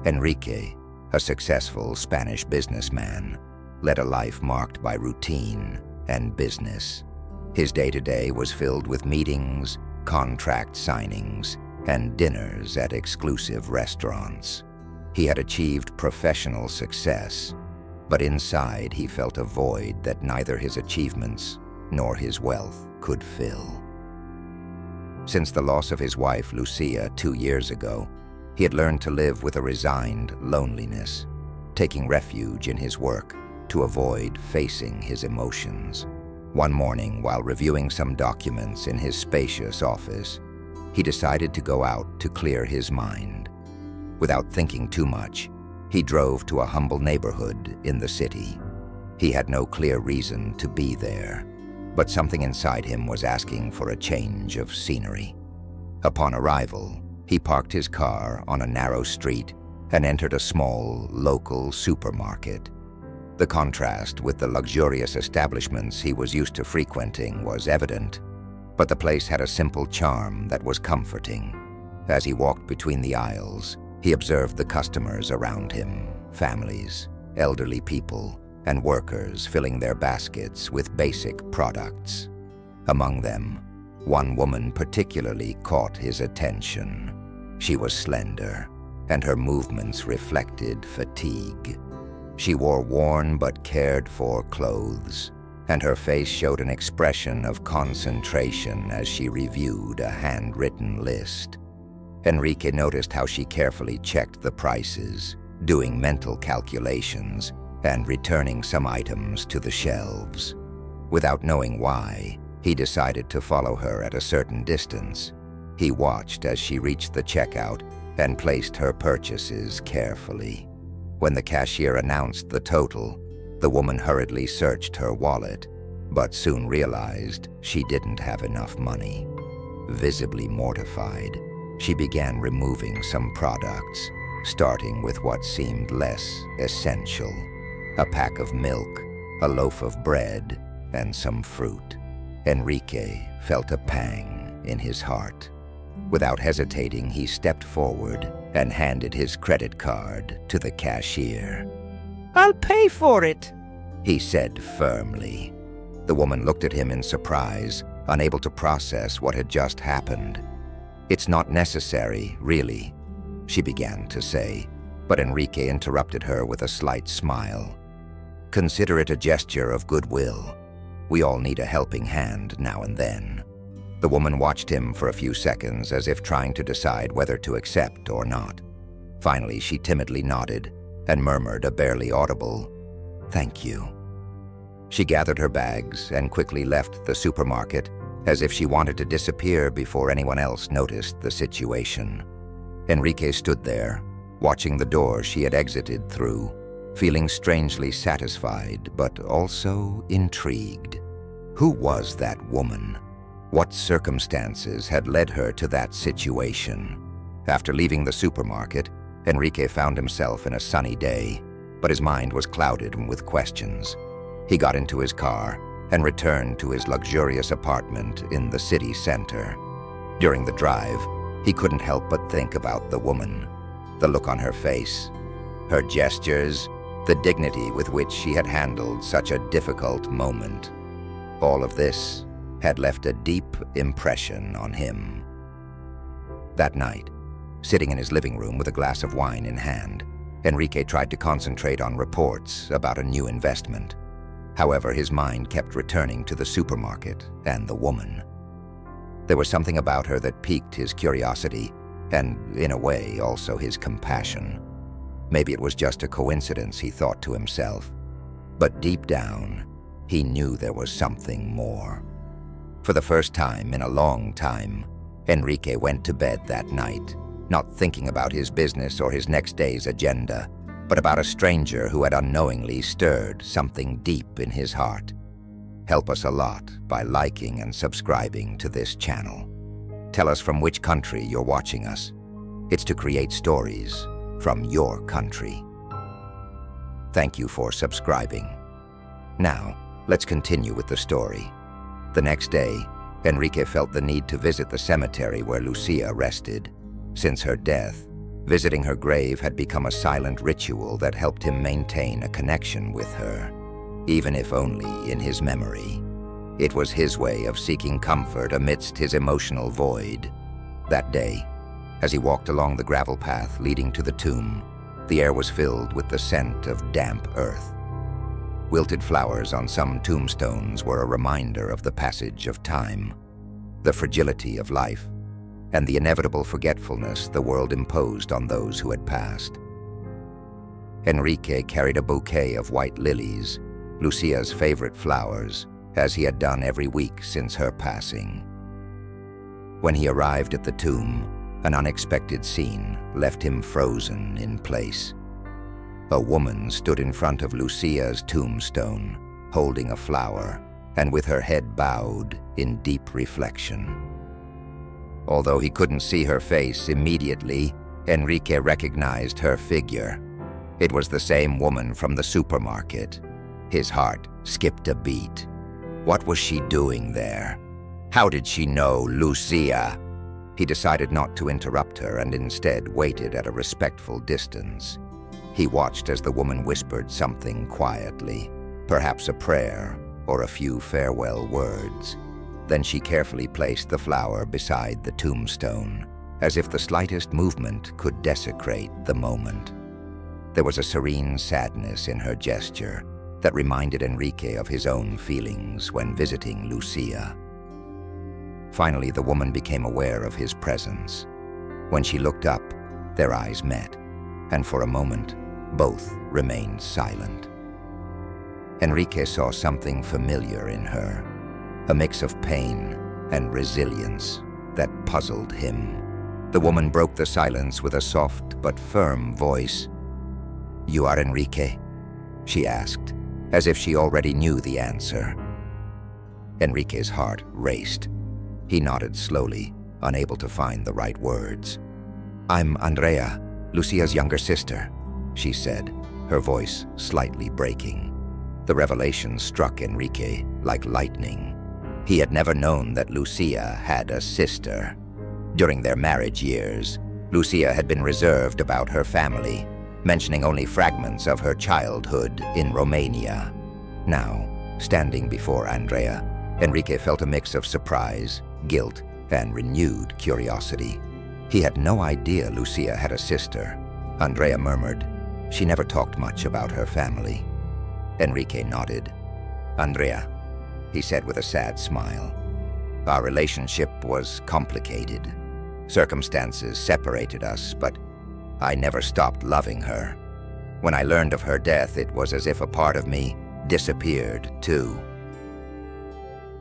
Enrique, a successful Spanish businessman, led a life marked by routine and business. His day-to-day was filled with meetings, contract signings, and dinners at exclusive restaurants. He had achieved professional success, but inside he felt a void that neither his achievements nor his wealth could fill. Since the loss of his wife, Lucia, 2 years ago, he had learned to live with a resigned loneliness, taking refuge in his work to avoid facing his emotions. One morning, while reviewing some documents in his spacious office, he decided to go out to clear his mind. Without thinking too much, he drove to a humble neighborhood in the city. He had no clear reason to be there, but something inside him was asking for a change of scenery. Upon arrival, he parked his car on a narrow street and entered a small, local supermarket. The contrast with the luxurious establishments he was used to frequenting was evident, but the place had a simple charm that was comforting. As he walked between the aisles, he observed the customers around him, families, elderly people, and workers filling their baskets with basic products. Among them, one woman particularly caught his attention. She was slender, and her movements reflected fatigue. She wore worn but cared-for clothes, and her face showed an expression of concentration as she reviewed a handwritten list. Enrique noticed how she carefully checked the prices, doing mental calculations, and returning some items to the shelves. Without knowing why, he decided to follow her at a certain distance. He watched as she reached the checkout and placed her purchases carefully. When the cashier announced the total, the woman hurriedly searched her wallet, but soon realized she didn't have enough money. Visibly mortified, she began removing some products, starting with what seemed less essential: a pack of milk, a loaf of bread, and some fruit. Enrique felt a pang in his heart. Without hesitating, he stepped forward and handed his credit card to the cashier. "I'll pay for it," he said firmly. The woman looked at him in surprise, unable to process what had just happened. "It's not necessary, really," she began to say, but Enrique interrupted her with a slight smile. "Consider it a gesture of goodwill. We all need a helping hand now and then." The woman watched him for a few seconds as if trying to decide whether to accept or not. Finally, she timidly nodded and murmured a barely audible, "Thank you." She gathered her bags and quickly left the supermarket as if she wanted to disappear before anyone else noticed the situation. Enrique stood there, watching the door she had exited through, feeling strangely satisfied but also intrigued. Who was that woman? What circumstances had led her to that situation? After leaving the supermarket, Enrique found himself in a sunny day, but his mind was clouded with questions. He got into his car and returned to his luxurious apartment in the city center. During the drive, he couldn't help but think about the woman, the look on her face, her gestures, the dignity with which she had handled such a difficult moment. All of this had left a deep impression on him. That night, sitting in his living room with a glass of wine in hand, Enrique tried to concentrate on reports about a new investment. However, his mind kept returning to the supermarket and the woman. There was something about her that piqued his curiosity and, in a way, also his compassion. Maybe it was just a coincidence, he thought to himself. But deep down, he knew there was something more. For the first time in a long time, Enrique went to bed that night, not thinking about his business or his next day's agenda, but about a stranger who had unknowingly stirred something deep in his heart. Help us a lot by liking and subscribing to this channel. Tell us from which country you're watching us. It's to create stories from your country. Thank you for subscribing. Now, let's continue with the story. The next day, Enrique felt the need to visit the cemetery where Lucia rested. Since her death, Visiting her grave had become a silent ritual that helped him maintain a connection with her, even if only in his memory. It was his way of seeking comfort amidst his emotional void. That day, as he walked along the gravel path leading to the tomb, the air was filled with the scent of damp earth. Wilted flowers on some tombstones were a reminder of the passage of time, the fragility of life, and the inevitable forgetfulness the world imposed on those who had passed. Enrique carried a bouquet of white lilies, Lucia's favorite flowers, as he had done every week since her passing. When he arrived at the tomb, an unexpected scene left him frozen in place. A woman stood in front of Lucia's tombstone, holding a flower, and with her head bowed in deep reflection. Although he couldn't see her face immediately, Enrique recognized her figure. It was the same woman from the supermarket. His heart skipped a beat. What was she doing there? How did she know Lucia? He decided not to interrupt her and instead waited at a respectful distance. He watched as the woman whispered something quietly, perhaps a prayer or a few farewell words. Then she carefully placed the flower beside the tombstone, as if the slightest movement could desecrate the moment. There was a serene sadness in her gesture that reminded Enrique of his own feelings when visiting Lucia. Finally, the woman became aware of his presence. When she looked up, their eyes met, and for a moment, both remained silent. Enrique saw something familiar in her, a mix of pain and resilience that puzzled him. The woman broke the silence with a soft but firm voice. "You are Enrique?" she asked, as if she already knew the answer. Enrique's heart raced. He nodded slowly, unable to find the right words. "I'm Andrea, Lucia's younger sister," she said, her voice slightly breaking. The revelation struck Enrique like lightning. He had never known that Lucia had a sister. During their marriage years, Lucia had been reserved about her family, mentioning only fragments of her childhood in Romania. Now, standing before Andrea, Enrique felt a mix of surprise, guilt, and renewed curiosity. He had no idea Lucia had a sister. Andrea murmured, "She never talked much about her family." Enrique nodded. "Andrea," he said with a sad smile, "our relationship was complicated. Circumstances separated us, but I never stopped loving her. When I learned of her death, it was as if a part of me disappeared too."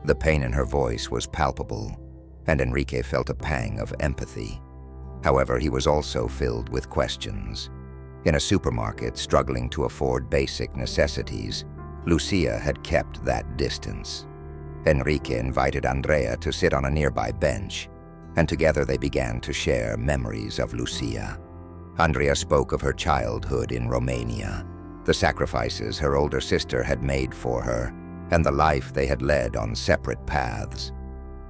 The pain in her voice was palpable, and Enrique felt a pang of empathy. However, he was also filled with questions. In a supermarket struggling to afford basic necessities, Lucia had kept that distance. Enrique invited Andrea to sit on a nearby bench, and together they began to share memories of Lucia. Andrea spoke of her childhood in Romania, the sacrifices her older sister had made for her, and the life they had led on separate paths.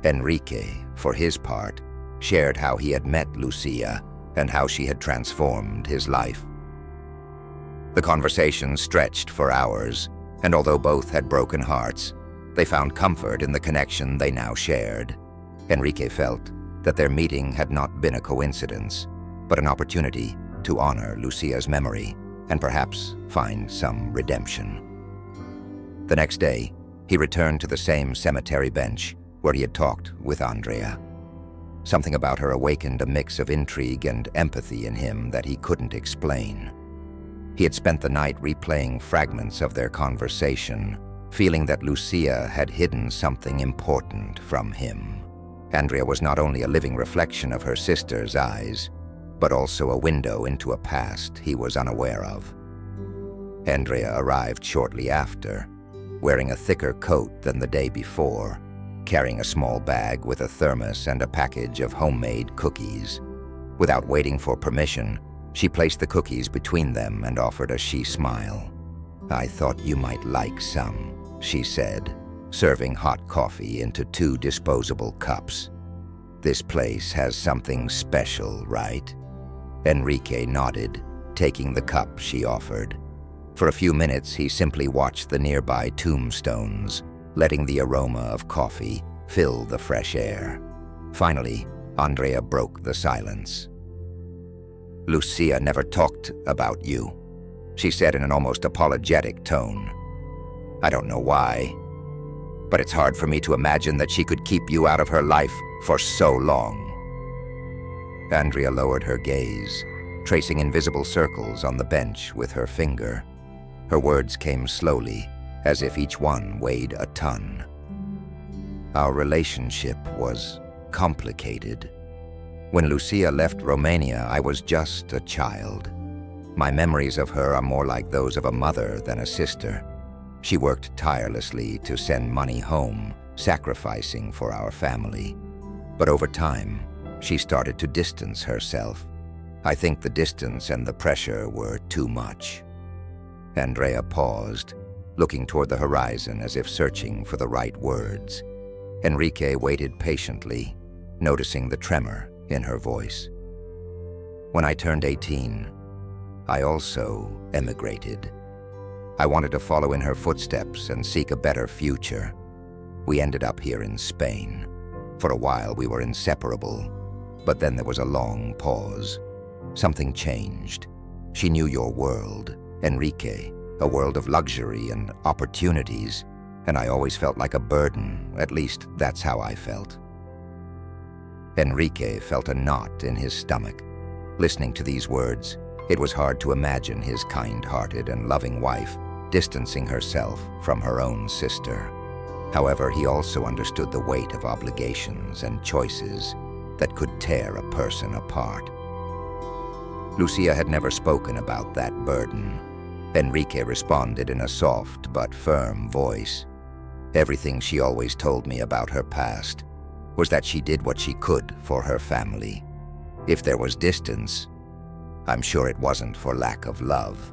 Enrique, for his part, shared how he had met Lucia and how she had transformed his life. The conversation stretched for hours, and although both had broken hearts, they found comfort in the connection they now shared. Enrique felt that their meeting had not been a coincidence, but an opportunity to honor Lucia's memory and perhaps find some redemption. The next day, he returned to the same cemetery bench where he had talked with Andrea. Something about her awakened a mix of intrigue and empathy in him that he couldn't explain. He had spent the night replaying fragments of their conversation, feeling that Lucia had hidden something important from him. Andrea was not only a living reflection of her sister's eyes, but also a window into a past he was unaware of. Andrea arrived shortly after, wearing a thicker coat than the day before, carrying a small bag with a thermos and a package of homemade cookies. Without waiting for permission, she placed the cookies between them and offered a she smile. "I thought you might like some," she said, serving hot coffee into 2 disposable cups. "This place has something special, right?" Enrique nodded, taking the cup she offered. For a few minutes, he simply watched the nearby tombstones, letting the aroma of coffee fill the fresh air. Finally, Andrea broke the silence. "Lucia never talked about you," she said in an almost apologetic tone. "I don't know why, but it's hard for me to imagine that she could keep you out of her life for so long." Andrea lowered her gaze, tracing invisible circles on the bench with her finger. Her words came slowly, as if each one weighed a ton. "Our relationship was complicated. When Lucia left Romania, I was just a child. My memories of her are more like those of a mother than a sister. She worked tirelessly to send money home, sacrificing for our family. But over time, she started to distance herself. I think the distance and the pressure were too much." Andrea paused, looking toward the horizon as if searching for the right words. Enrique waited patiently, noticing the tremor in her voice. "When I turned 18, I also emigrated. I wanted to follow in her footsteps and seek a better future. We ended up here in Spain. For a while we were inseparable, but then there was a long pause. Something changed. She knew your world, Enrique, a world of luxury and opportunities, and I always felt like a burden. At least that's how I felt." Enrique felt a knot in his stomach. Listening to these words, it was hard to imagine his kind-hearted and loving wife distancing herself from her own sister. However, he also understood the weight of obligations and choices that could tear a person apart. Lucia had never spoken about that burden. Enrique responded in a soft but firm voice. "Everything she always told me about her past was that she did what she could for her family. If there was distance, I'm sure it wasn't for lack of love."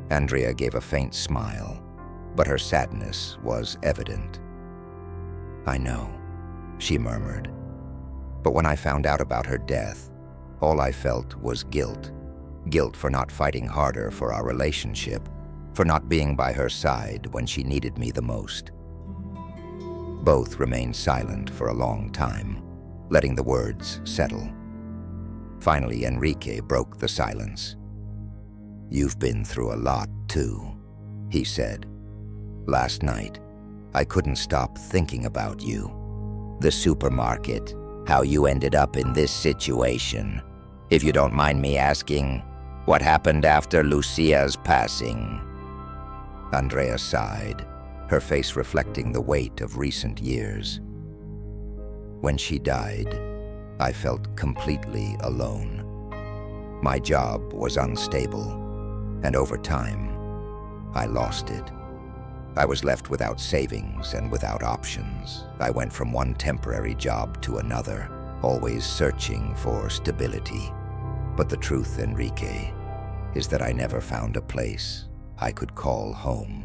Andrea gave a faint smile, but her sadness was evident. "I know," she murmured. "But when I found out about her death, all I felt was guilt. Guilt for not fighting harder for our relationship, for not being by her side when she needed me the most." Both remained silent for a long time, letting the words settle. Finally, Enrique broke the silence. "You've been through a lot, too," he said. "Last night, I couldn't stop thinking about you. The supermarket, how you ended up in this situation. If you don't mind me asking, what happened after Lucia's passing?" Andrea sighed, her face reflecting the weight of recent years. "When she died, I felt completely alone. My job was unstable, and over time, I lost it. I was left without savings and without options. I went from one temporary job to another, always searching for stability. But the truth, Enrique, is that I never found a place I could call home.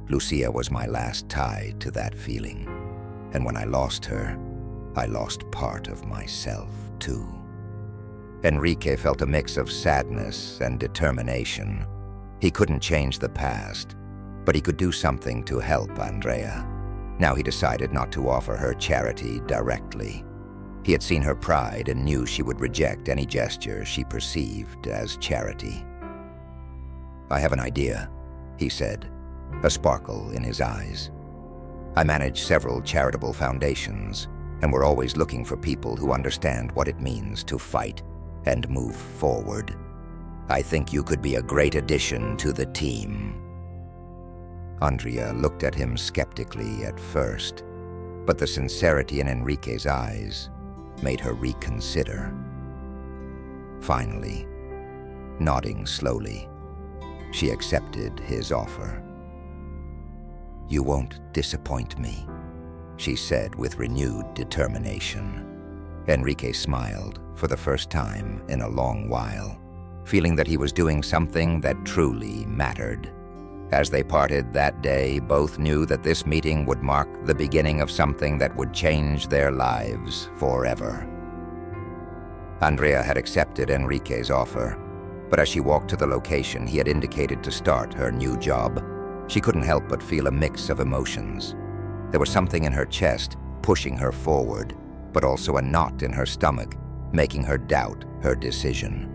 Lucia was my last tie to that feeling, and when I lost her, I lost part of myself, too." Enrique felt a mix of sadness and determination. He couldn't change the past, but he could do something to help Andrea. Now he decided not to offer her charity directly. He had seen her pride and knew she would reject any gesture she perceived as charity. "I have an idea," he said, a sparkle in his eyes. "I manage several charitable foundations, and we're always looking for people who understand what it means to fight and move forward. I think you could be a great addition to the team." Andrea looked at him skeptically at first, but the sincerity in Enrique's eyes made her reconsider. Finally, nodding slowly, she accepted his offer. "You won't disappoint me," she said with renewed determination. Enrique smiled for the first time in a long while, feeling that he was doing something that truly mattered. As they parted that day, both knew that this meeting would mark the beginning of something that would change their lives forever. Andrea had accepted Enrique's offer, but as she walked to the location he had indicated to start her new job, she couldn't help but feel a mix of emotions. There was something in her chest pushing her forward, but also a knot in her stomach, making her doubt her decision.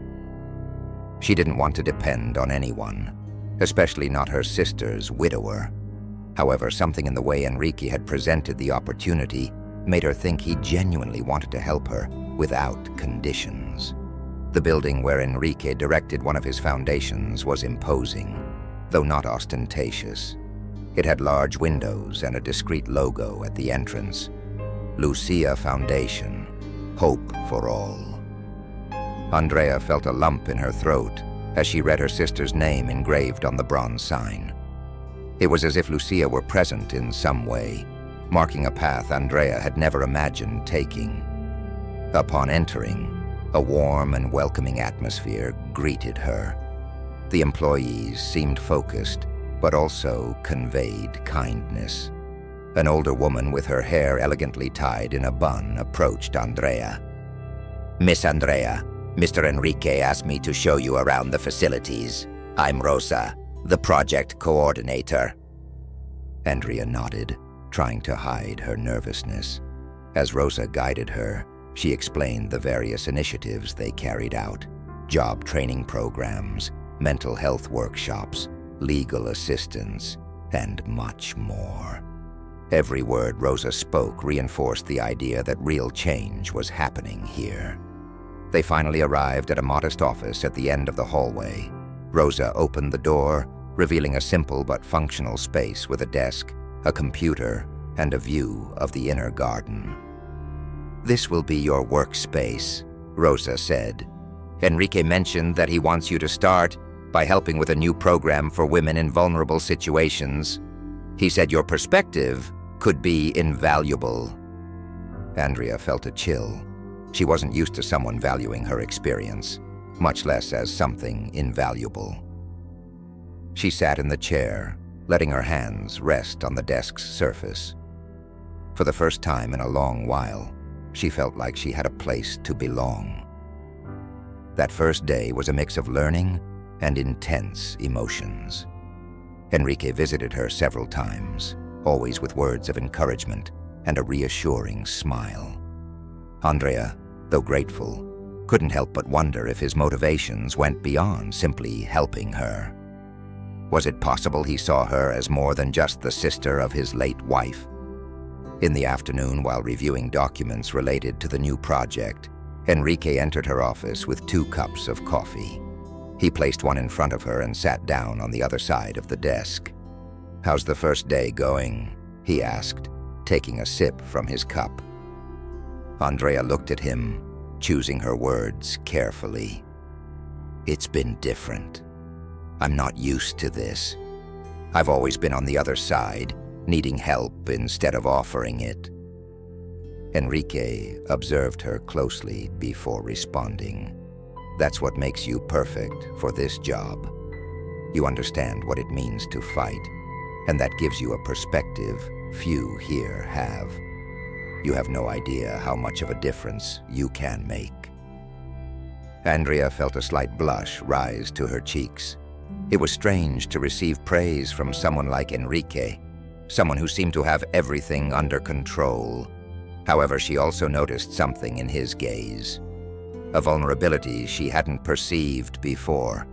She didn't want to depend on anyone, especially not her sister's widower. However, something in the way Enrique had presented the opportunity made her think he genuinely wanted to help her without conditions. The building where Enrique directed one of his foundations was imposing, though not ostentatious. It had large windows and a discreet logo at the entrance. Lucia Foundation, Hope for All. Andrea felt a lump in her throat as she read her sister's name engraved on the bronze sign. It was as if Lucia were present in some way, marking a path Andrea had never imagined taking. Upon entering, a warm and welcoming atmosphere greeted her. The employees seemed focused, but also conveyed kindness. An older woman with her hair elegantly tied in a bun approached Andrea. "Miss Andrea, Mr. Enrique asked me to show you around the facilities. I'm Rosa, the project coordinator." Andrea nodded, trying to hide her nervousness. As Rosa guided her, she explained the various initiatives they carried out: job training programs, mental health workshops, legal assistance, and much more. Every word Rosa spoke reinforced the idea that real change was happening here. They finally arrived at a modest office at the end of the hallway. Rosa opened the door, revealing a simple but functional space with a desk, a computer, and a view of the inner garden. "This will be your workspace," Rosa said. "Enrique mentioned that he wants you to start by helping with a new program for women in vulnerable situations. He said your perspective could be invaluable." Andrea felt a chill. She wasn't used to someone valuing her experience, much less as something invaluable. She sat in the chair, letting her hands rest on the desk's surface. For the first time in a long while, she felt like she had a place to belong. That first day was a mix of learning and intense emotions. Enrique visited her several times, always with words of encouragement and a reassuring smile. Andrea, though grateful, couldn't help but wonder if his motivations went beyond simply helping her. Was it possible he saw her as more than just the sister of his late wife? In the afternoon, while reviewing documents related to the new project, Enrique entered her office with 2 cups of coffee. He placed one in front of her and sat down on the other side of the desk. "How's the first day going?" he asked, taking a sip from his cup. Andrea looked at him, choosing her words carefully. "It's been different. I'm not used to this. I've always been on the other side, needing help instead of offering it." Enrique observed her closely before responding. "That's what makes you perfect for this job. You understand what it means to fight, and that gives you a perspective few here have. You have no idea how much of a difference you can make." Andrea felt a slight blush rise to her cheeks. It was strange to receive praise from someone like Enrique, someone who seemed to have everything under control. However, she also noticed something in his gaze, a vulnerability she hadn't perceived before.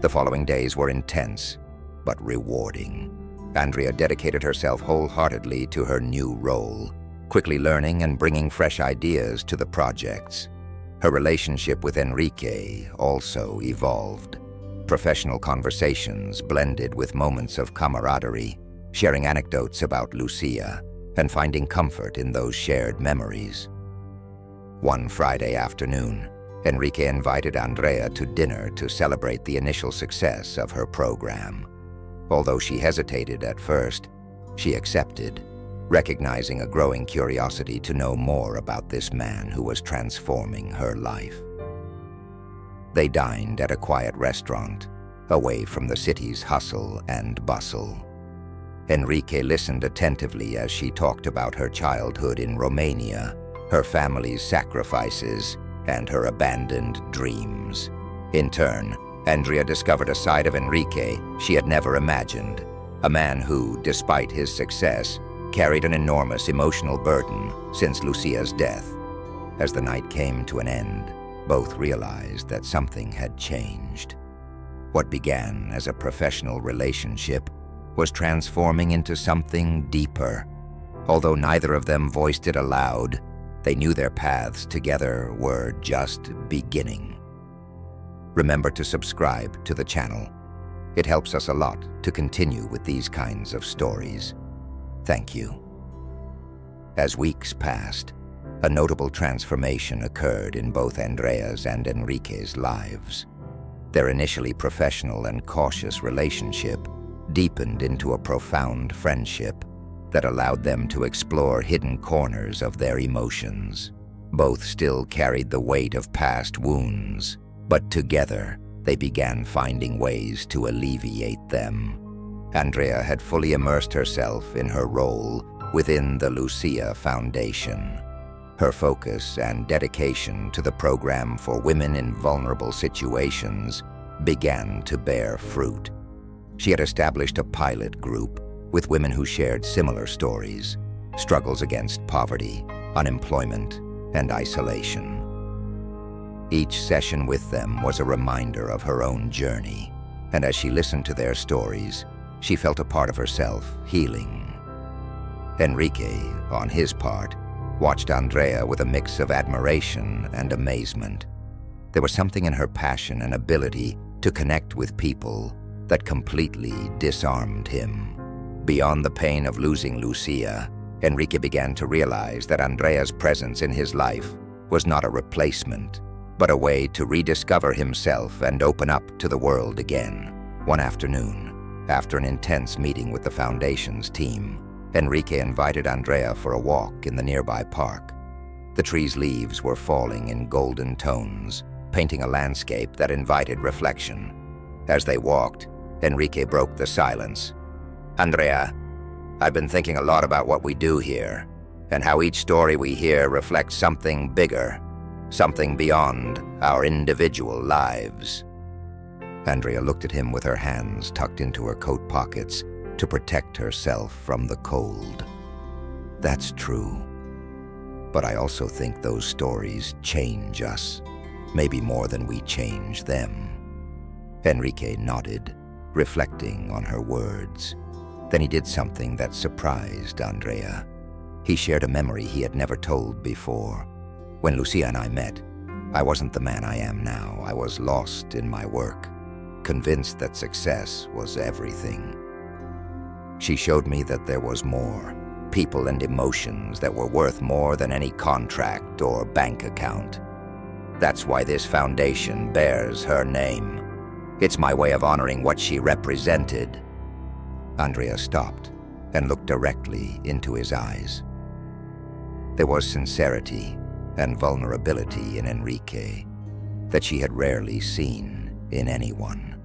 The following days were intense, but rewarding. Andrea dedicated herself wholeheartedly to her new role, quickly learning and bringing fresh ideas to the projects. Her relationship with Enrique also evolved. Professional conversations blended with moments of camaraderie, sharing anecdotes about Lucia and finding comfort in those shared memories. One Friday afternoon, Enrique invited Andrea to dinner to celebrate the initial success of her program. Although she hesitated at first, she accepted, recognizing a growing curiosity to know more about this man who was transforming her life. They dined at a quiet restaurant, away from the city's hustle and bustle. Enrique listened attentively as she talked about her childhood in Romania, her family's sacrifices, and her abandoned dreams. In turn, Andrea discovered a side of Enrique she had never imagined, a man who, despite his success, carried an enormous emotional burden since Lucia's death. As the night came to an end, both realized that something had changed. What began as a professional relationship was transforming into something deeper. Although neither of them voiced it aloud, they knew their paths together were just beginning. Remember to subscribe to the channel. It helps us a lot to continue with these kinds of stories. Thank you. As weeks passed, a notable transformation occurred in both Andrea's and Enrique's lives. Their initially professional and cautious relationship deepened into a profound friendship that allowed them to explore hidden corners of their emotions. Both still carried the weight of past wounds, but together they began finding ways to alleviate them. Andrea had fully immersed herself in her role within the Lucia Foundation. Her focus and dedication to the program for women in vulnerable situations began to bear fruit. She had established a pilot group with women who shared similar stories, struggles against poverty, unemployment, and isolation. Each session with them was a reminder of her own journey, and as she listened to their stories, she felt a part of herself healing. Enrique, on his part, watched Andrea with a mix of admiration and amazement. There was something in her passion and ability to connect with people that completely disarmed him. Beyond the pain of losing Lucia, Enrique began to realize that Andrea's presence in his life was not a replacement, but a way to rediscover himself and open up to the world again. One afternoon, after an intense meeting with the Foundation's team, Enrique invited Andrea for a walk in the nearby park. The trees' leaves were falling in golden tones, painting a landscape that invited reflection. As they walked, Enrique broke the silence. "Andrea, I've been thinking a lot about what we do here, and how each story we hear reflects something bigger, something beyond our individual lives." Andrea looked at him with her hands tucked into her coat pockets to protect herself from the cold. "That's true. But I also think those stories change us, maybe more than we change them." Enrique nodded, reflecting on her words. Then he did something that surprised Andrea. He shared a memory he had never told before. "When Lucia and I met, I wasn't the man I am now. I was lost in my work, convinced that success was everything. She showed me that there was more, people and emotions that were worth more than any contract or bank account. That's why this foundation bears her name. It's my way of honoring what she represented." Andrea stopped and looked directly into his eyes. There was sincerity and vulnerability in Enrique that she had rarely seen in anyone.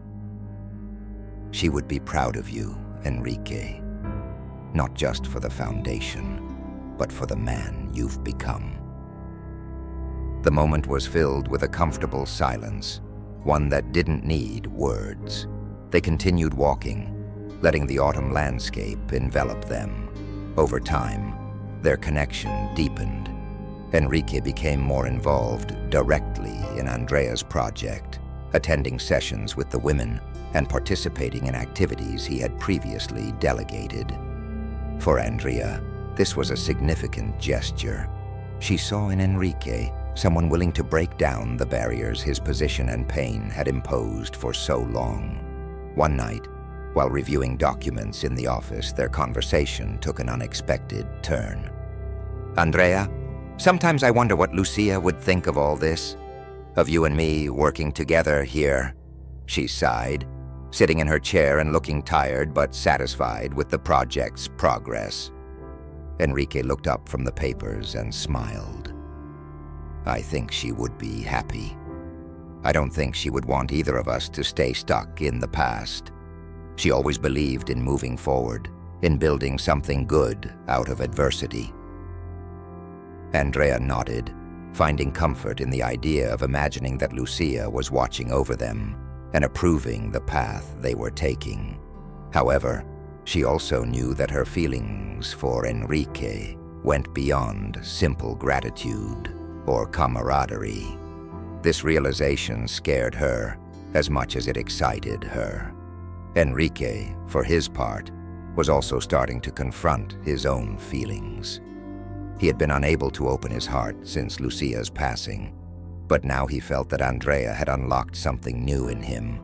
"She would be proud of you, Enrique, not just for the foundation, but for the man you've become." The moment was filled with a comfortable silence, one that didn't need words. They continued walking, letting the autumn landscape envelop them. Over time, their connection deepened. Enrique became more involved directly in Andrea's project, attending sessions with the women and participating in activities he had previously delegated. For Andrea, this was a significant gesture. She saw in Enrique someone willing to break down the barriers his position and pain had imposed for so long. One night, while reviewing documents in the office, their conversation took an unexpected turn. "Andrea, sometimes I wonder what Lucia would think of all this, of you and me working together here," she sighed, sitting in her chair and looking tired but satisfied with the project's progress. Enrique looked up from the papers and smiled. "I think she would be happy. I don't think she would want either of us to stay stuck in the past. She always believed in moving forward, in building something good out of adversity." Andrea nodded, finding comfort in the idea of imagining that Lucia was watching over them and approving the path they were taking. However, she also knew that her feelings for Enrique went beyond simple gratitude or camaraderie. This realization scared her as much as it excited her. Enrique, for his part, was also starting to confront his own feelings. He had been unable to open his heart since Lucia's passing, but now he felt that Andrea had unlocked something new in him,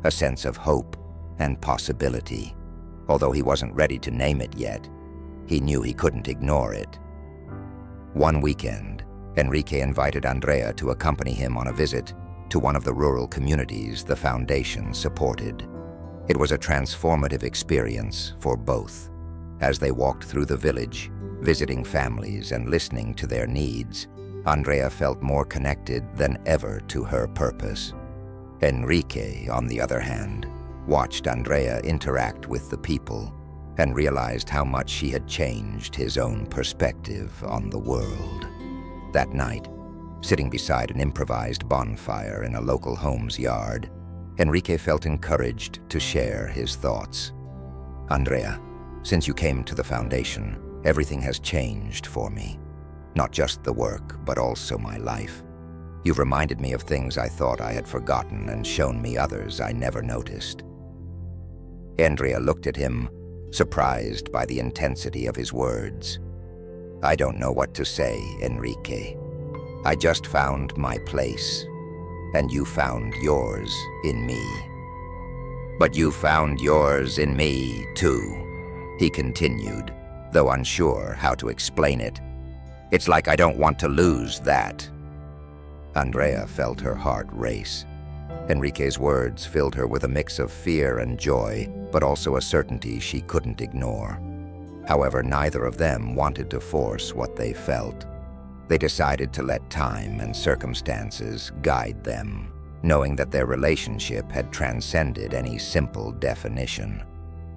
a sense of hope and possibility. Although he wasn't ready to name it yet, he knew he couldn't ignore it. One weekend, Enrique invited Andrea to accompany him on a visit to one of the rural communities the foundation supported. It was a transformative experience for both. As they walked through the village, visiting families and listening to their needs, Andrea felt more connected than ever to her purpose. Enrique, on the other hand, watched Andrea interact with the people and realized how much she had changed his own perspective on the world. That night, sitting beside an improvised bonfire in a local home's yard, Enrique felt encouraged to share his thoughts. "Andrea, since you came to the foundation, everything has changed for me. Not just the work, but also my life. You've reminded me of things I thought I had forgotten and shown me others I never noticed." Andrea looked at him, surprised by the intensity of his words. "I don't know what to say, Enrique. I just found my place, and you found yours in me. But you found yours in me, too," he continued, though unsure how to explain it. "It's like I don't want to lose that." Andrea felt her heart race. Enrique's words filled her with a mix of fear and joy, but also a certainty she couldn't ignore. However, neither of them wanted to force what they felt. They decided to let time and circumstances guide them, knowing that their relationship had transcended any simple definition.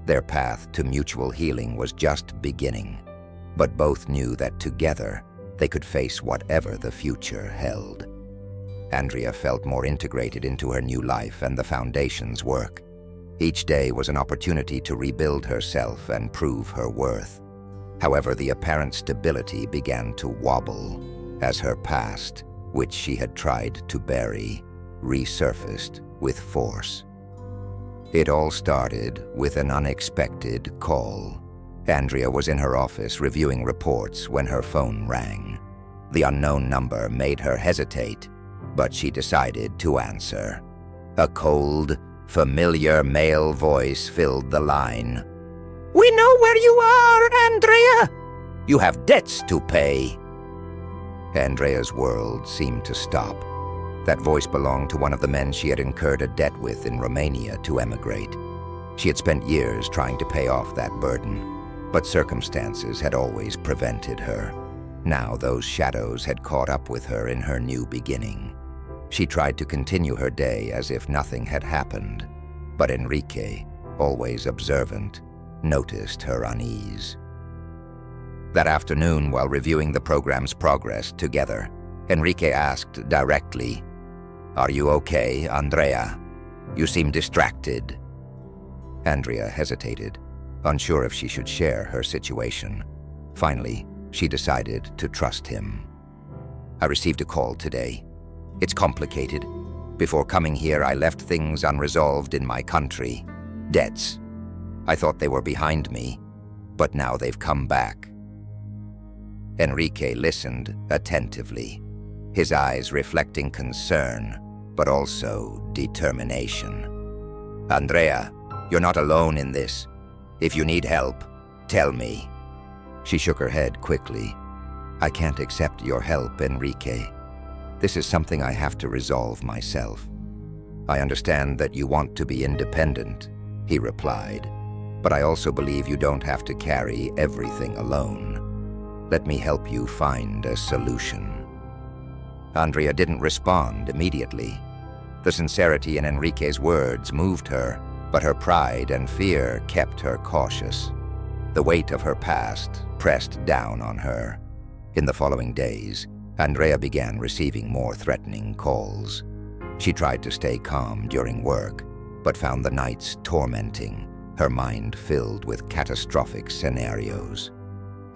Their path to mutual healing was just beginning, but both knew that together they could face whatever the future held. Andrea felt more integrated into her new life and the foundation's work. Each day was an opportunity to rebuild herself and prove her worth. However, the apparent stability began to wobble as her past, which she had tried to bury, resurfaced with force. It all started with an unexpected call. Andrea was in her office reviewing reports when her phone rang. The unknown number made her hesitate, but she decided to answer. A cold, familiar male voice filled the line. "We know where you are, Andrea! You have debts to pay." Andrea's world seemed to stop. That voice belonged to one of the men she had incurred a debt with in Romania to emigrate. She had spent years trying to pay off that burden, but circumstances had always prevented her. Now those shadows had caught up with her in her new beginning. She tried to continue her day as if nothing had happened, but Enrique, always observant, noticed her unease. That afternoon, while reviewing the program's progress together, Enrique asked directly, "Are you okay, Andrea? You seem distracted." Andrea hesitated, unsure if she should share her situation. Finally, she decided to trust him. "I received a call today. It's complicated. Before coming here, I left things unresolved in my country. Debts. I thought they were behind me, but now they've come back." Enrique listened attentively, his eyes reflecting concern, but also determination. "Andrea, you're not alone in this. If you need help, tell me." She shook her head quickly. "I can't accept your help, Enrique. This is something I have to resolve myself." "I understand that you want to be independent," he replied, "but I also believe you don't have to carry everything alone. Let me help you find a solution." Andrea didn't respond immediately. The sincerity in Enrique's words moved her, but her pride and fear kept her cautious. The weight of her past pressed down on her. In the following days, Andrea began receiving more threatening calls. She tried to stay calm during work, but found the nights tormenting, her mind filled with catastrophic scenarios.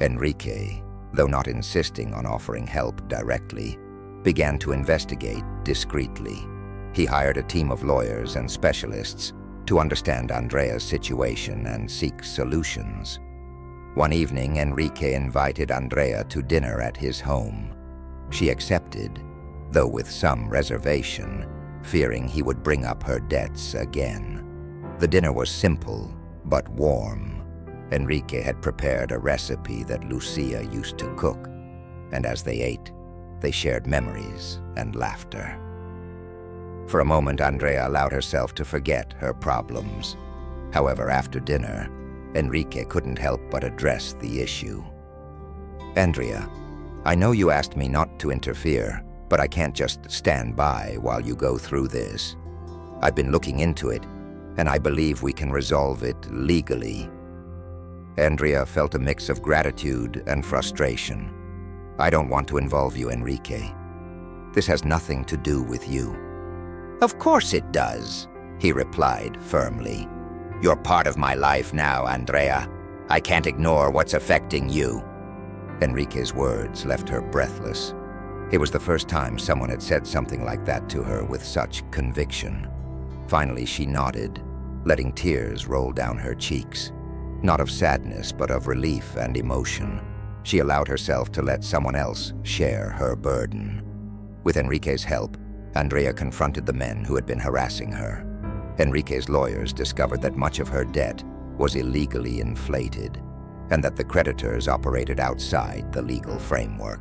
Enrique, though not insisting on offering help directly, began to investigate discreetly. He hired a team of lawyers and specialists to understand Andrea's situation and seek solutions. One evening, Enrique invited Andrea to dinner at his home. She accepted, though with some reservation, fearing he would bring up her debts again. The dinner was simple, but warm. Enrique had prepared a recipe that Lucia used to cook, and as they ate, they shared memories and laughter. For a moment, Andrea allowed herself to forget her problems. However, after dinner, Enrique couldn't help but address the issue. "Andrea, I know you asked me not to interfere, but I can't just stand by while you go through this. I've been looking into it, and I believe we can resolve it legally." Andrea felt a mix of gratitude and frustration. "I don't want to involve you, Enrique. This has nothing to do with you." "Of course it does," he replied firmly. "You're part of my life now, Andrea. I can't ignore what's affecting you." Enrique's words left her breathless. It was the first time someone had said something like that to her with such conviction. Finally, she nodded, letting tears roll down her cheeks. Not of sadness, but of relief and emotion. She allowed herself to let someone else share her burden. With Enrique's help, Andrea confronted the men who had been harassing her. Enrique's lawyers discovered that much of her debt was illegally inflated, and that the creditors operated outside the legal framework.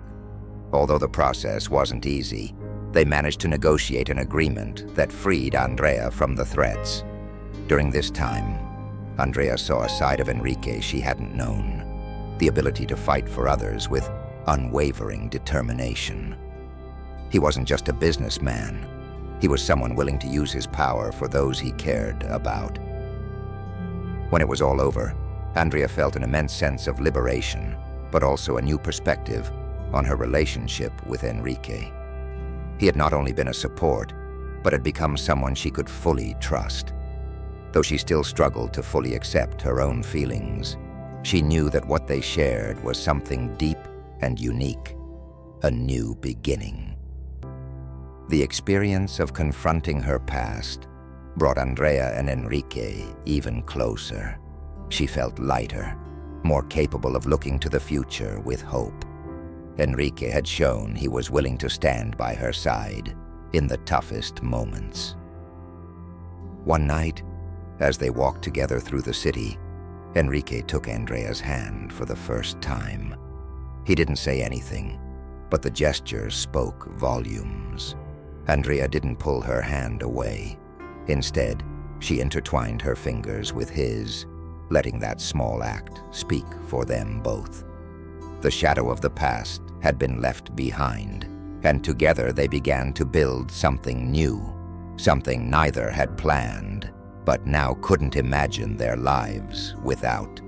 Although the process wasn't easy, they managed to negotiate an agreement that freed Andrea from the threats. During this time, Andrea saw a side of Enrique she hadn't known, the ability to fight for others with unwavering determination. He wasn't just a businessman. He was someone willing to use his power for those he cared about. When it was all over, Andrea felt an immense sense of liberation, but also a new perspective on her relationship with Enrique. He had not only been a support, but had become someone she could fully trust. Though she still struggled to fully accept her own feelings, she knew that what they shared was something deep and unique, a new beginning. The experience of confronting her past brought Andrea and Enrique even closer. She felt lighter, more capable of looking to the future with hope. Enrique had shown he was willing to stand by her side in the toughest moments. One night, as they walked together through the city, Enrique took Andrea's hand for the first time. He didn't say anything, but the gestures spoke volumes. Andrea didn't pull her hand away. Instead, she intertwined her fingers with his, letting that small act speak for them both. The shadow of the past had been left behind, and together they began to build something new, something neither had planned, but now couldn't imagine their lives without.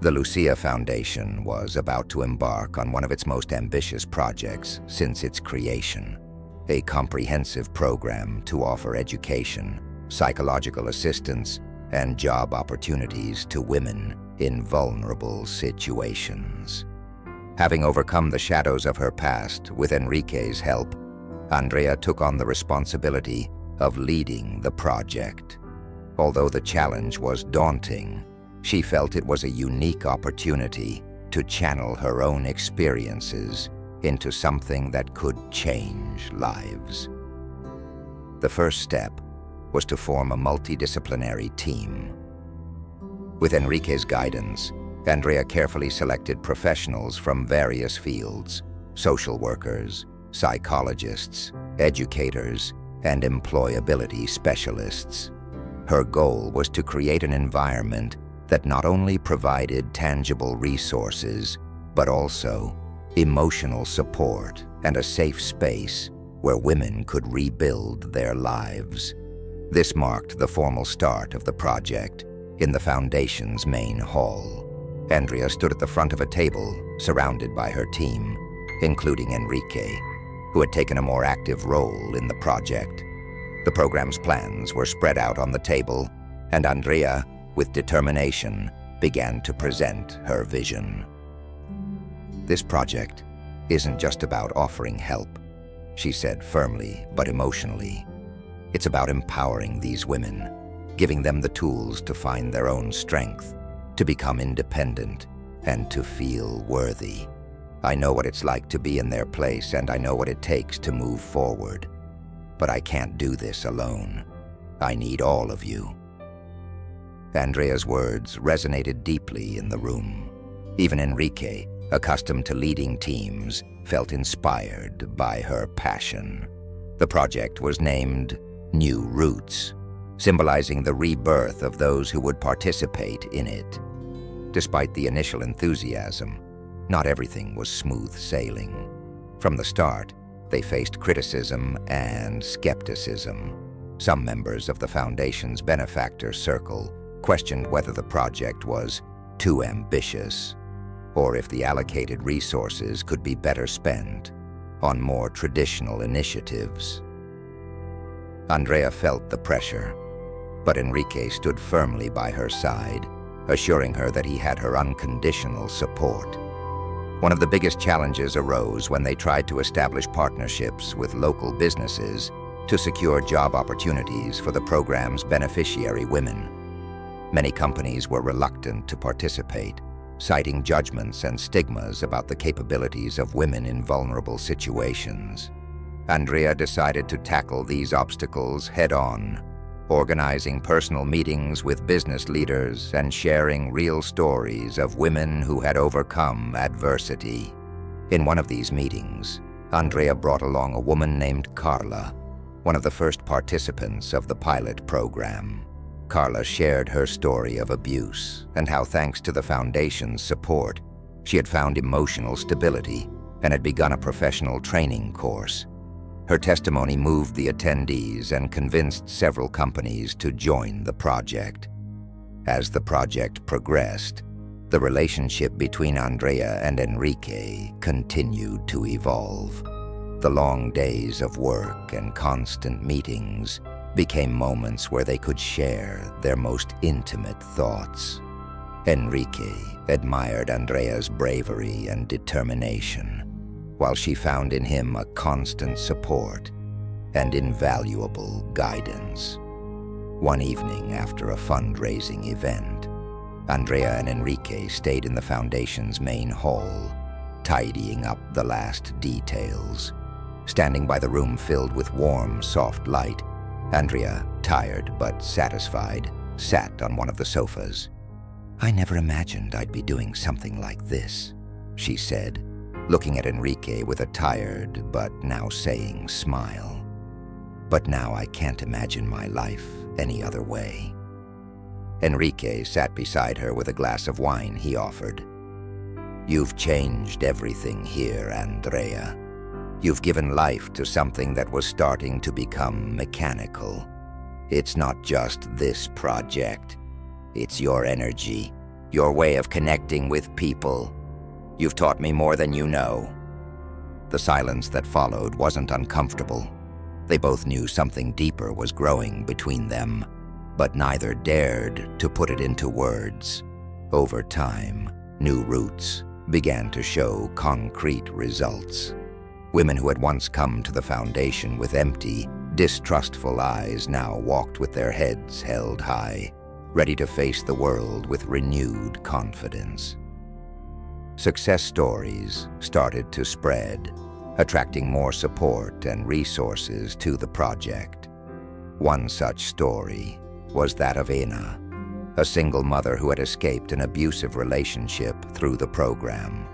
The Lucia Foundation was about to embark on one of its most ambitious projects since its creation, a comprehensive program to offer education, psychological assistance, and job opportunities to women in vulnerable situations. Having overcome the shadows of her past with Enrique's help, Andrea took on the responsibility of leading the project. Although the challenge was daunting, she felt it was a unique opportunity to channel her own experiences into something that could change lives. The first step was to form a multidisciplinary team. With Enrique's guidance, Andrea carefully selected professionals from various fields: social workers, psychologists, educators, and employability specialists. Her goal was to create an environment that not only provided tangible resources, but also emotional support and a safe space where women could rebuild their lives. This marked the formal start of the project in the Foundation's main hall. Andrea stood at the front of a table, surrounded by her team. including Enrique, who had taken a more active role in the project. The program's plans were spread out on the table, and Andrea, with determination, began to present her vision. "This project isn't just about offering help," she said firmly but emotionally. "It's about empowering these women, giving them the tools to find their own strength, to become independent, and to feel worthy. I know what it's like to be in their place, and I know what it takes to move forward. But I can't do this alone. I need all of you." Andrea's words resonated deeply in the room. Even Enrique, accustomed to leading teams, felt inspired by her passion. The project was named New Roots, symbolizing the rebirth of those who would participate in it. Despite the initial enthusiasm, not everything was smooth sailing. From the start, they faced criticism and skepticism. Some members of the Foundation's benefactor circle questioned whether the project was too ambitious, or if the allocated resources could be better spent on more traditional initiatives. Andrea felt the pressure, but Enrique stood firmly by her side, assuring her that he had her unconditional support. One of the biggest challenges arose when they tried to establish partnerships with local businesses to secure job opportunities for the program's beneficiary women. Many companies were reluctant to participate, citing judgments and stigmas about the capabilities of women in vulnerable situations. Andrea decided to tackle these obstacles head-on, organizing personal meetings with business leaders and sharing real stories of women who had overcome adversity. In one of these meetings, Andrea brought along a woman named Carla, one of the first participants of the pilot program. Carla shared her story of abuse and how, thanks to the Foundation's support, she had found emotional stability and had begun a professional training course. Her testimony moved the attendees and convinced several companies to join the project. As the project progressed, the relationship between Andrea and Enrique continued to evolve. The long days of work and constant meetings became moments where they could share their most intimate thoughts. Enrique admired Andrea's bravery and determination, while she found in him a constant support and invaluable guidance. One evening after a fundraising event, Andrea and Enrique stayed in the Foundation's main hall, tidying up the last details. Standing by the room filled with warm, soft light, Andrea, tired but satisfied, sat on one of the sofas. "I never imagined I'd be doing something like this," she said, looking at Enrique with a tired but now saying smile. "But now I can't imagine my life any other way." Enrique sat beside her with a glass of wine he offered. "You've changed everything here, Andrea. You've given life to something that was starting to become mechanical. It's not just this project. It's your energy, your way of connecting with people. You've taught me more than you know." The silence that followed wasn't uncomfortable. They both knew something deeper was growing between them, but neither dared to put it into words. Over time, New Roots began to show concrete results. Women who had once come to the Foundation with empty, distrustful eyes now walked with their heads held high, ready to face the world with renewed confidence. Success stories started to spread, attracting more support and resources to the project. One such story was that of Anna, a single mother who had escaped an abusive relationship through the program.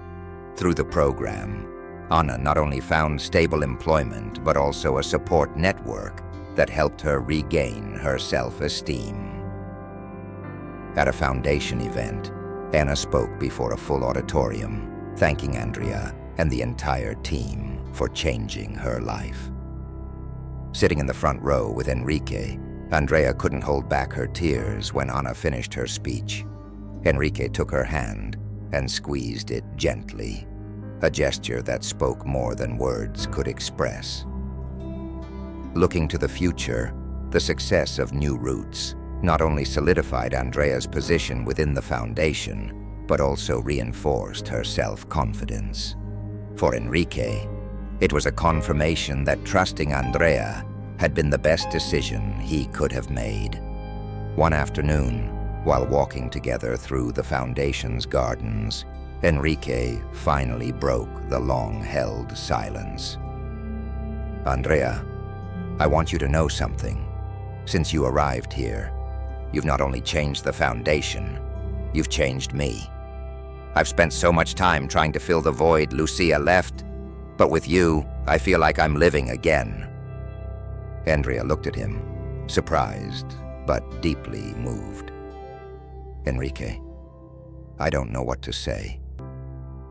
Through the program, Anna not only found stable employment, but also a support network that helped her regain her self-esteem. At a Foundation event, Anna spoke before a full auditorium, thanking Andrea and the entire team for changing her life. Sitting in the front row with Enrique, Andrea couldn't hold back her tears when Anna finished her speech. Enrique took her hand and squeezed it gently. a gesture that spoke more than words could express. Looking to the future, the success of New Roots not only solidified Andrea's position within the foundation, but also reinforced her self-confidence. For Enrique, it was a confirmation that trusting Andrea had been the best decision he could have made. One afternoon, while walking together through the foundation's gardens, Enrique finally broke the long-held silence. "Andrea, I want you to know something. Since you arrived here, you've not only changed the foundation, you've changed me. I've spent so much time trying to fill the void Lucia left, but with you, I feel like I'm living again." Andrea looked at him, surprised but deeply moved. "Enrique, I don't know what to say.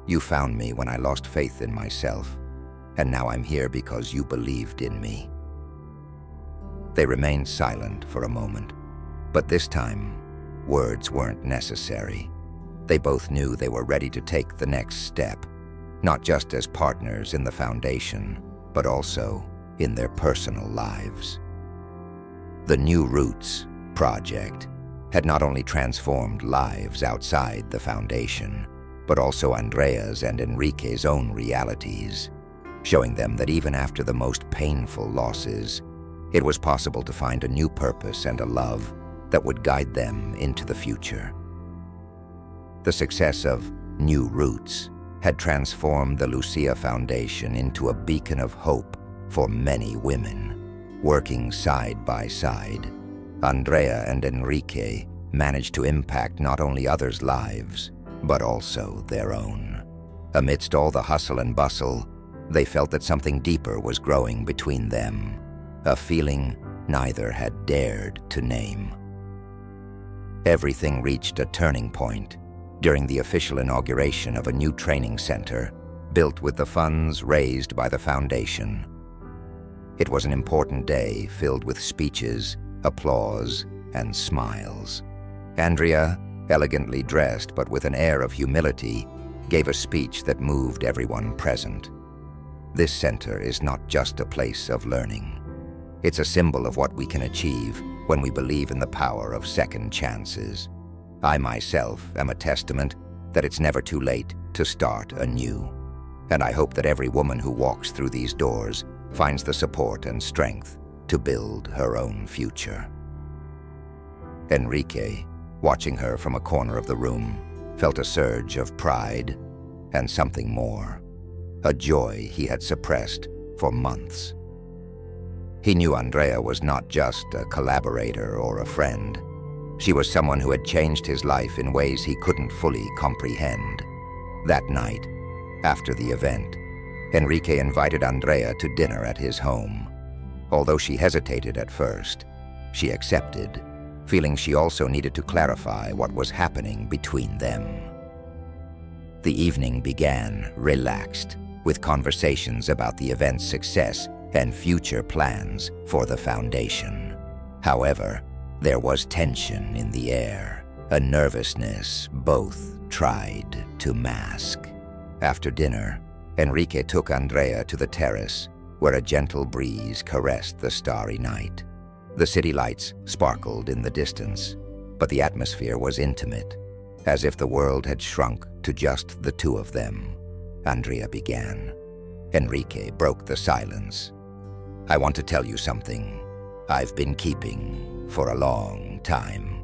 You found me when I lost faith in myself, and now I'm here because you believed in me." They remained silent for a moment, but this time, words weren't necessary. They both knew they were ready to take the next step, not just as partners in the foundation, but also in their personal lives. The New Roots project had not only transformed lives outside the foundation, but also Andrea's and Enrique's own realities, showing them that even after the most painful losses, it was possible to find a new purpose and a love that would guide them into the future. The success of New Roots had transformed the Lucia Foundation into a beacon of hope for many women. Working side by side, Andrea and Enrique managed to impact not only others' lives, but also their own. Amidst all the hustle and bustle, they felt that something deeper was growing between them, a feeling neither had dared to name. Everything reached a turning point during the official inauguration of a new training center built with the funds raised by the foundation. It was an important day filled with speeches, applause, and smiles. Andrea, elegantly dressed but with an air of humility, gave a speech that moved everyone present. This center is not just a place of learning. It's a symbol of what we can achieve when we believe in the power of second chances. I myself am a testament that it's never too late to start anew. And I hope that every woman who walks through these doors finds the support and strength to build her own future. Enrique, watching her from a corner of the room, felt a surge of pride and something more, a joy he had suppressed for months. He knew Andrea was not just a collaborator or a friend. She was someone who had changed his life in ways he couldn't fully comprehend. That night, after the event, Enrique invited Andrea to dinner at his home. Although she hesitated at first, she accepted, feeling she also needed to clarify what was happening between them. The evening began relaxed, with conversations about the event's success and future plans for the foundation. However, there was tension in the air, a nervousness both tried to mask. After dinner, Enrique took Andrea to the terrace, where a gentle breeze caressed the starry night. The city lights sparkled in the distance, but the atmosphere was intimate, as if the world had shrunk to just the two of them. Andrea began. Enrique broke the silence. "I want to tell you something I've been keeping for a long time."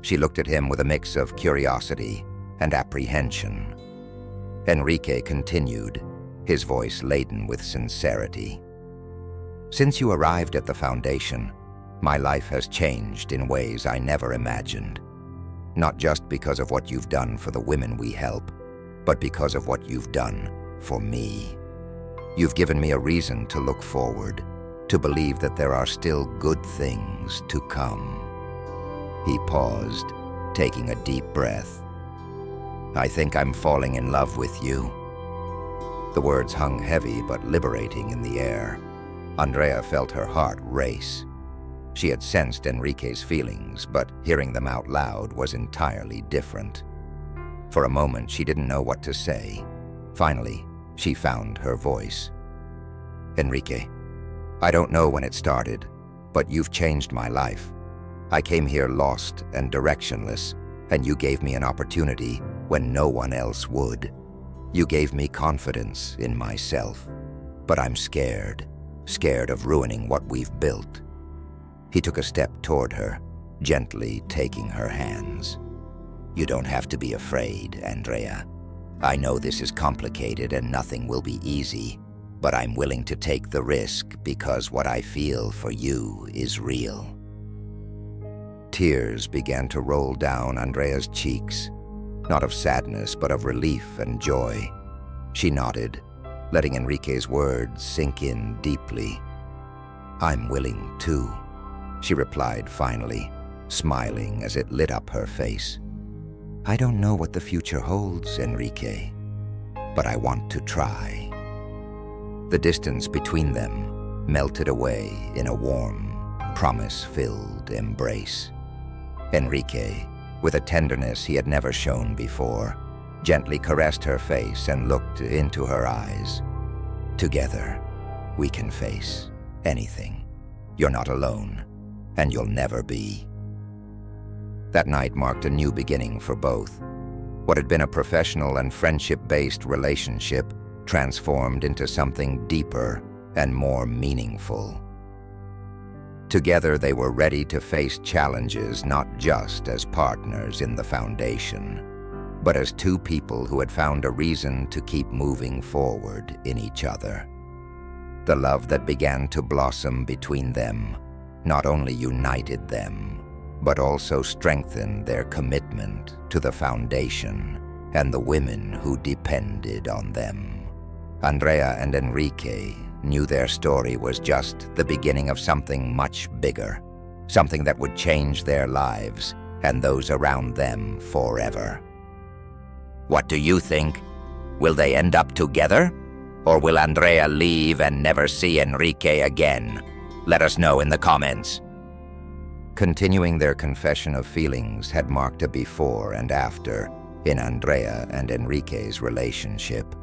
She looked at him with a mix of curiosity and apprehension. Enrique continued, his voice laden with sincerity. "Since you arrived at the foundation, my life has changed in ways I never imagined. Not just because of what you've done for the women we help, but because of what you've done for me. You've given me a reason to look forward, to believe that there are still good things to come." He paused, taking a deep breath. "I think I'm falling in love with you." The words hung heavy but liberating in the air. Andrea felt her heart race. She had sensed Enrique's feelings, but hearing them out loud was entirely different. For a moment, she didn't know what to say. Finally, she found her voice. "Enrique, I don't know when it started, but you've changed my life. I came here lost and directionless, and you gave me an opportunity when no one else would. You gave me confidence in myself, but I'm scared of ruining what we've built." He took a step toward her, gently taking her hands. "You don't have to be afraid, Andrea. I know this is complicated and nothing will be easy, but I'm willing to take the risk because what I feel for you is real." Tears began to roll down Andrea's cheeks, not of sadness but of relief and joy. She nodded, letting Enrique's words sink in deeply. "I'm willing too," she replied finally, smiling as it lit up her face. "I don't know what the future holds, Enrique, but I want to try." The distance between them melted away in a warm, promise-filled embrace. Enrique, with a tenderness he had never shown before, gently caressed her face and looked into her eyes. "Together, we can face anything. You're not alone, and you'll never be." That night marked a new beginning for both. What had been a professional and friendship-based relationship transformed into something deeper and more meaningful. Together, they were ready to face challenges not just as partners in the foundation, but as two people who had found a reason to keep moving forward in each other. The love that began to blossom between them not only united them, but also strengthened their commitment to the foundation and the women who depended on them. Andrea and Enrique knew their story was just the beginning of something much bigger, something that would change their lives and those around them forever. What do you think? Will they end up together? Or will Andrea leave and never see Enrique again? Let us know in the comments. Continuing their confession of feelings had marked a before and after in Andrea and Enrique's relationship.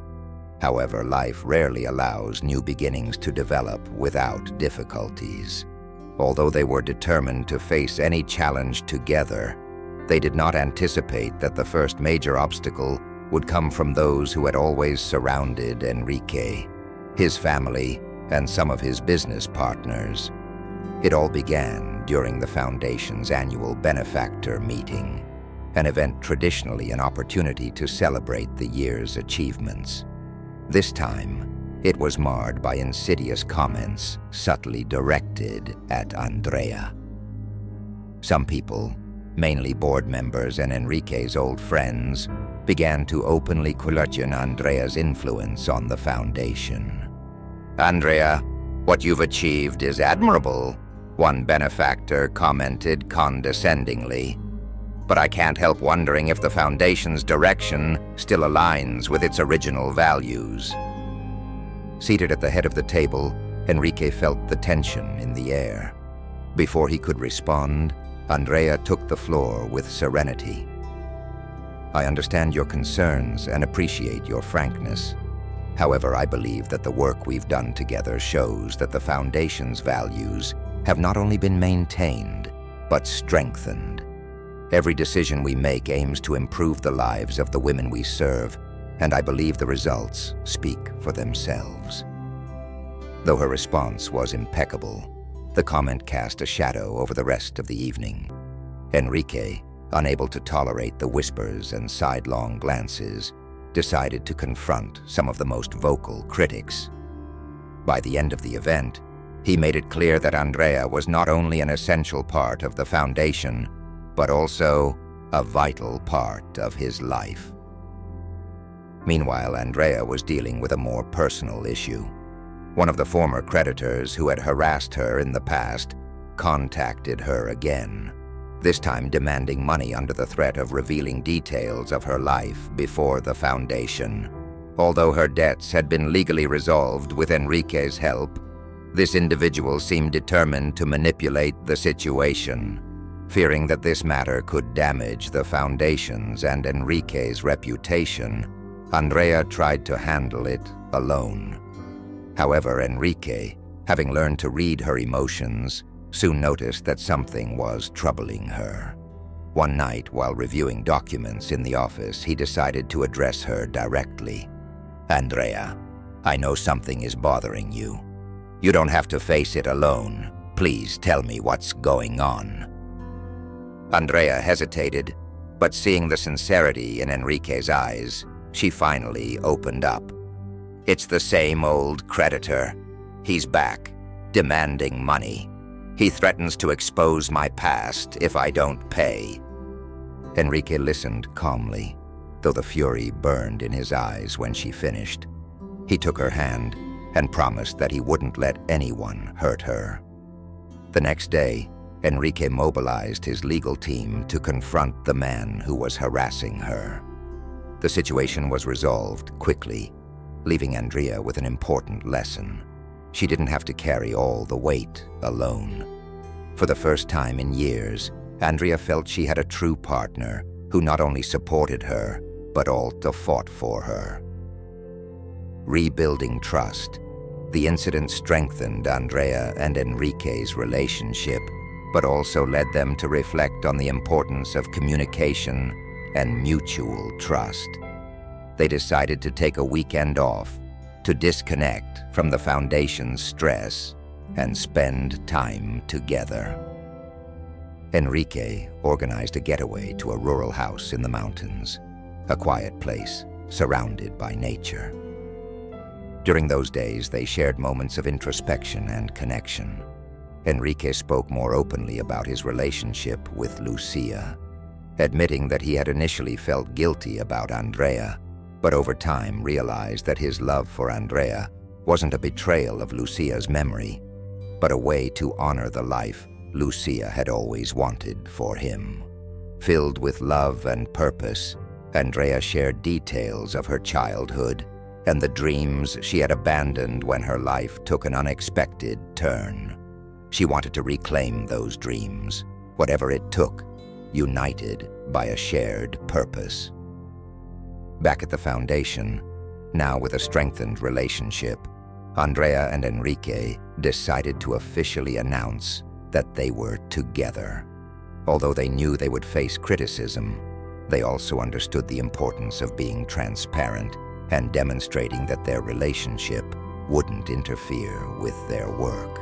However, life rarely allows new beginnings to develop without difficulties. Although they were determined to face any challenge together, they did not anticipate that the first major obstacle would come from those who had always surrounded Enrique, his family, and some of his business partners. It all began during the Foundation's annual benefactor meeting, an event traditionally an opportunity to celebrate the year's achievements. This time, it was marred by insidious comments subtly directed at Andrea. Some people, mainly board members and Enrique's old friends, began to openly question Andrea's influence on the Foundation. "Andrea, what you've achieved is admirable," one benefactor commented condescendingly. "But I can't help wondering if the Foundation's direction still aligns with its original values." Seated at the head of the table, Enrique felt the tension in the air. Before he could respond, Andrea took the floor with serenity. "I understand your concerns and appreciate your frankness. However, I believe that the work we've done together shows that the Foundation's values have not only been maintained, but strengthened. Every decision we make aims to improve the lives of the women we serve, and I believe the results speak for themselves." Though her response was impeccable, the comment cast a shadow over the rest of the evening. Enrique, unable to tolerate the whispers and sidelong glances, decided to confront some of the most vocal critics. By the end of the event, he made it clear that Andrea was not only an essential part of the Foundation, but also a vital part of his life. Meanwhile, Andrea was dealing with a more personal issue. One of the former creditors who had harassed her in the past contacted her again, this time demanding money under the threat of revealing details of her life before the Foundation. Although her debts had been legally resolved with Enrique's help, this individual seemed determined to manipulate the situation. Fearing that this matter could damage the Foundation's and Enrique's reputation, Andrea tried to handle it alone. However, Enrique, having learned to read her emotions, soon noticed that something was troubling her. One night, while reviewing documents in the office, he decided to address her directly. "Andrea, I know something is bothering you. You don't have to face it alone. Please tell me what's going on." Andrea hesitated, but seeing the sincerity in Enrique's eyes, she finally opened up. "It's the same old creditor. He's back, demanding money. He threatens to expose my past if I don't pay." Enrique listened calmly, though the fury burned in his eyes when she finished. He took her hand and promised that he wouldn't let anyone hurt her. The next day, Enrique mobilized his legal team to confront the man who was harassing her. The situation was resolved quickly, leaving Andrea with an important lesson. She didn't have to carry all the weight alone. For the first time in years, Andrea felt she had a true partner who not only supported her, but also fought for her. Rebuilding trust, the incident strengthened Andrea and Enrique's relationship, but also led them to reflect on the importance of communication and mutual trust. They decided to take a weekend off, to disconnect from the foundation's stress and spend time together. Enrique organized a getaway to a rural house in the mountains, a quiet place surrounded by nature. During those days, they shared moments of introspection and connection. Enrique spoke more openly about his relationship with Lucia, admitting that he had initially felt guilty about Andrea, but over time realized that his love for Andrea wasn't a betrayal of Lucia's memory, but a way to honor the life Lucia had always wanted for him. Filled with love and purpose, Andrea shared details of her childhood and the dreams she had abandoned when her life took an unexpected turn. She wanted to reclaim those dreams, whatever it took, united by a shared purpose. Back at the foundation, now with a strengthened relationship, Andrea and Enrique decided to officially announce that they were together. Although they knew they would face criticism, they also understood the importance of being transparent and demonstrating that their relationship wouldn't interfere with their work.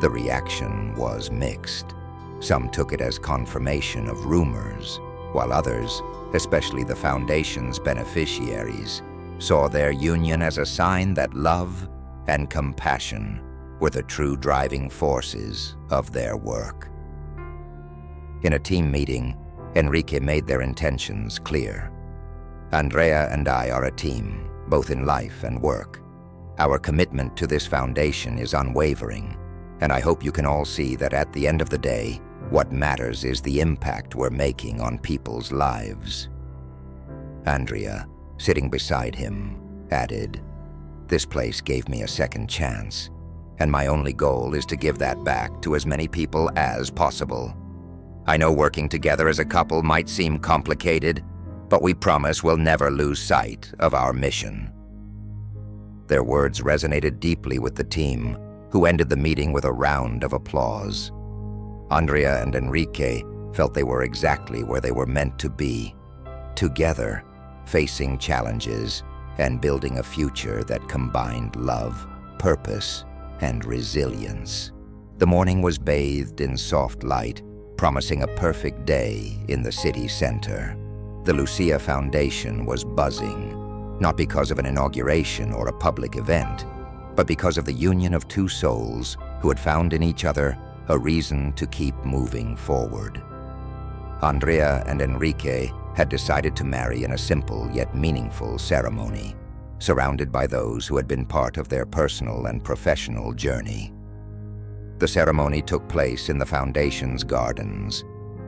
The reaction was mixed. Some took it as confirmation of rumors, while others, especially the foundation's beneficiaries, saw their union as a sign that love and compassion were the true driving forces of their work. In a team meeting, Enrique made their intentions clear. "Andrea and I are a team, both in life and work. Our commitment to this foundation is unwavering, and I hope you can all see that at the end of the day, what matters is the impact we're making on people's lives." Andrea, sitting beside him, added, "This place gave me a second chance, and my only goal is to give that back to as many people as possible. I know working together as a couple might seem complicated, but we promise we'll never lose sight of our mission." Their words resonated deeply with the team, who ended the meeting with a round of applause. Andrea and Enrique felt they were exactly where they were meant to be, together, facing challenges and building a future that combined love, purpose, and resilience. The morning was bathed in soft light, promising a perfect day in the city center. The Lucia Foundation was buzzing, not because of an inauguration or a public event, but because of the union of two souls who had found in each other a reason to keep moving forward. Andrea and Enrique had decided to marry in a simple yet meaningful ceremony, surrounded by those who had been part of their personal and professional journey. The ceremony took place in the foundation's gardens,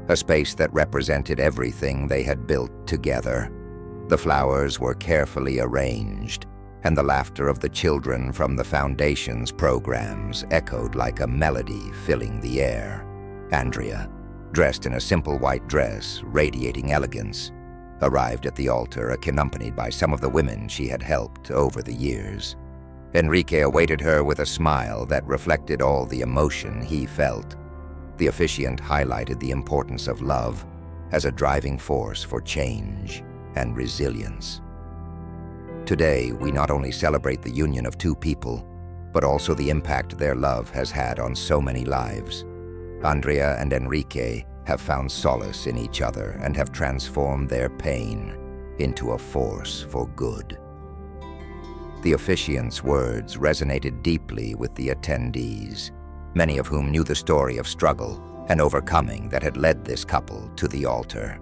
a space that represented everything they had built together. The flowers were carefully arranged, and the laughter of the children from the foundation's programs echoed like a melody filling the air. Andrea, dressed in a simple white dress radiating elegance, arrived at the altar accompanied by some of the women she had helped over the years. Enrique awaited her with a smile that reflected all the emotion he felt. The officiant highlighted the importance of love as a driving force for change and resilience. Today, we not only celebrate the union of two people, but also the impact their love has had on so many lives. Andrea and Enrique have found solace in each other and have transformed their pain into a force for good. The officiant's words resonated deeply with the attendees, many of whom knew the story of struggle and overcoming that had led this couple to the altar.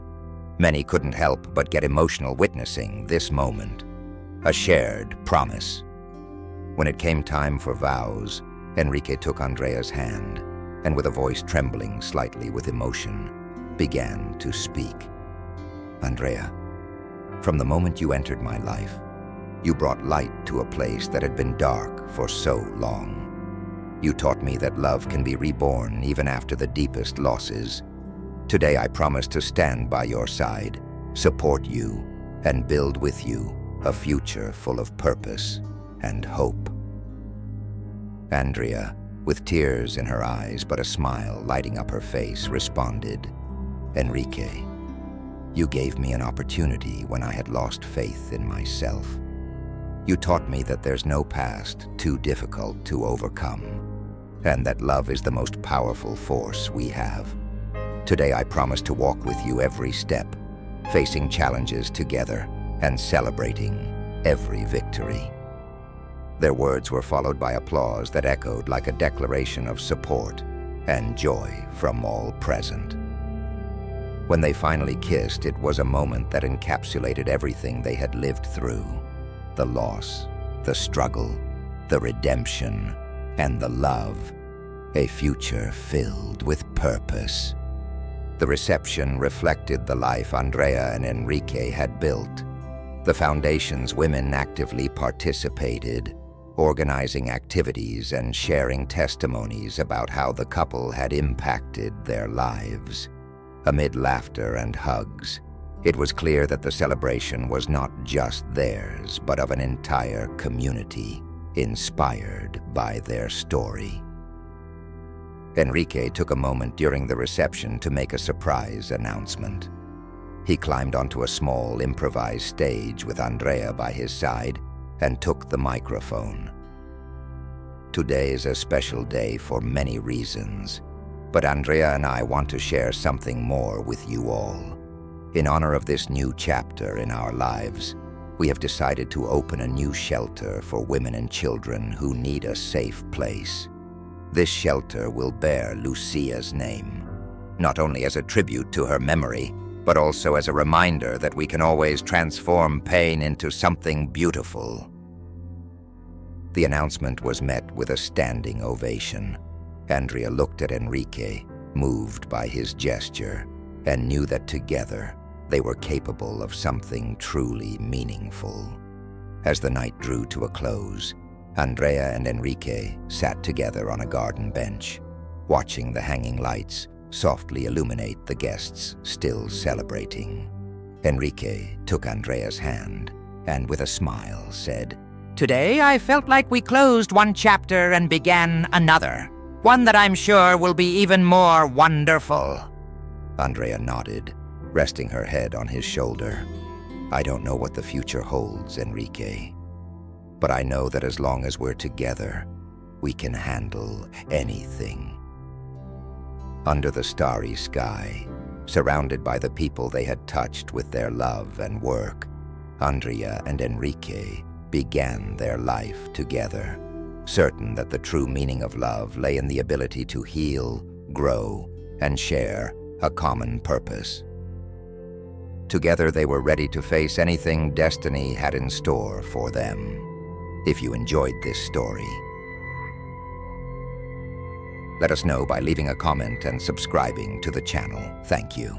Many couldn't help but get emotional witnessing this moment, a shared promise. When it came time for vows, Enrique took Andrea's hand and, with a voice trembling slightly with emotion, began to speak. "Andrea, from the moment you entered my life, you brought light to a place that had been dark for so long. You taught me that love can be reborn even after the deepest losses. Today I promise to stand by your side, support you, and build with you a future full of purpose and hope." Andrea, with tears in her eyes but a smile lighting up her face, responded, "Enrique, you gave me an opportunity when I had lost faith in myself. You taught me that there's no past too difficult to overcome, and that love is the most powerful force we have. Today I promise to walk with you every step, facing challenges together and celebrating every victory." Their words were followed by applause that echoed like a declaration of support and joy from all present. When they finally kissed, it was a moment that encapsulated everything they had lived through: the loss, the struggle, the redemption, and the love, a future filled with purpose. The reception reflected the life Andrea and Enrique had built. The foundation's women actively participated, organizing activities and sharing testimonies about how the couple had impacted their lives. Amid laughter and hugs, it was clear that the celebration was not just theirs, but of an entire community inspired by their story. Enrique took a moment during the reception to make a surprise announcement. He climbed onto a small improvised stage with Andrea by his side and took the microphone. "Today is a special day for many reasons, but Andrea and I want to share something more with you all. In honor of this new chapter in our lives, we have decided to open a new shelter for women and children who need a safe place. This shelter will bear Lucia's name, not only as a tribute to her memory, but also as a reminder that we can always transform pain into something beautiful." The announcement was met with a standing ovation. Andrea looked at Enrique, moved by his gesture, and knew that together they were capable of something truly meaningful. As the night drew to a close, Andrea and Enrique sat together on a garden bench, watching the hanging lights softly illuminate the guests still celebrating. Enrique took Andrea's hand and, with a smile, said, Today I felt like we closed one chapter and began another, one that I'm sure will be even more wonderful." Andrea nodded, resting her head on his shoulder. "I don't know what the future holds, Enrique, but I know that as long as we're together, we can handle anything." Under the starry sky, surrounded by the people they had touched with their love and work, Andrea and Enrique began their life together, certain that the true meaning of love lay in the ability to heal, grow, and share a common purpose. Together they were ready to face anything destiny had in store for them. If you enjoyed this story, let us know by leaving a comment and subscribing to the channel. Thank you.